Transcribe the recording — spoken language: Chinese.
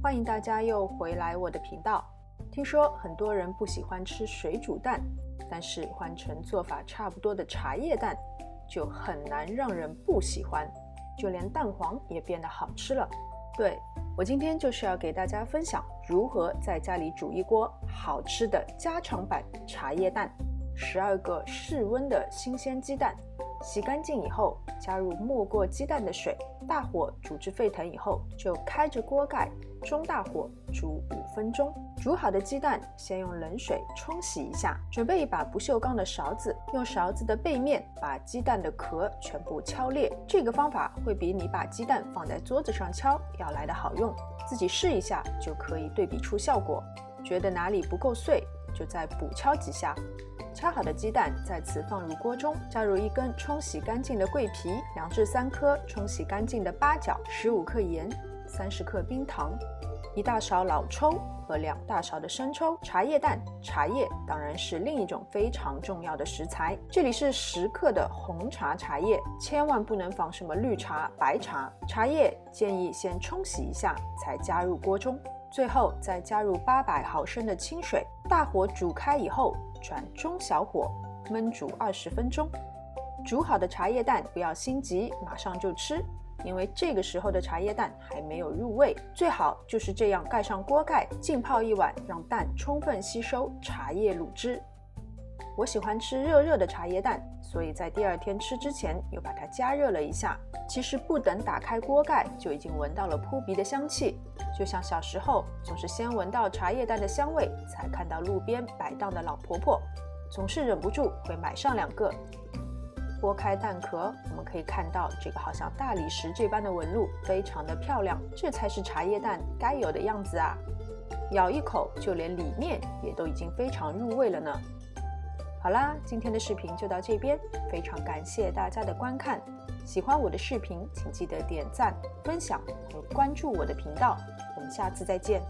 欢迎大家又回来我的频道。听说很多人不喜欢吃水煮蛋，但是换成做法差不多的茶叶蛋，就很难让人不喜欢，就连蛋黄也变得好吃了。对，我今天就是要给大家分享如何在家里煮一锅好吃的家常版茶叶蛋。12个室温的新鲜鸡蛋，洗干净以后加入没过鸡蛋的水，大火煮至沸腾以后就开着锅盖，中大火煮5分钟。煮好的鸡蛋先用冷水冲洗一下，准备一把不锈钢的勺子，用勺子的背面把鸡蛋的壳全部敲裂。这个方法会比你把鸡蛋放在桌子上敲要来得好用，自己试一下就可以对比出效果。觉得哪里不够碎，就再补敲几下。敲好的鸡蛋再次放入锅中，加入1根冲洗干净的桂皮，2至3颗冲洗干净的八角，15克盐，30克冰糖，1大勺老抽和2大勺的生抽。茶叶蛋，茶叶当然是另一种非常重要的食材。这里是10克的红茶茶叶，千万不能放什么绿茶、白茶。茶叶建议先冲洗一下才加入锅中，最后再加入800毫升的清水，大火煮开以后转中小火焖煮20分钟。煮好的茶叶蛋不要心急马上就吃，因为这个时候的茶叶蛋还没有入味，最好就是这样盖上锅盖，浸泡1晚，让蛋充分吸收茶叶卤汁。我喜欢吃热热的茶叶蛋，所以在第2天吃之前又把它加热了一下。其实不等打开锅盖就已经闻到了扑鼻的香气，就像小时候总是先闻到茶叶蛋的香味，才看到路边摆档的老婆婆，总是忍不住会买上2个。剥开蛋壳，我们可以看到这个好像大理石这般的纹路，非常的漂亮，这才是茶叶蛋该有的样子啊！咬一口，就连里面也都已经非常入味了呢。好啦，今天的视频就到这边，非常感谢大家的观看。喜欢我的视频，请记得点赞、分享和关注我的频道。我们下次再见。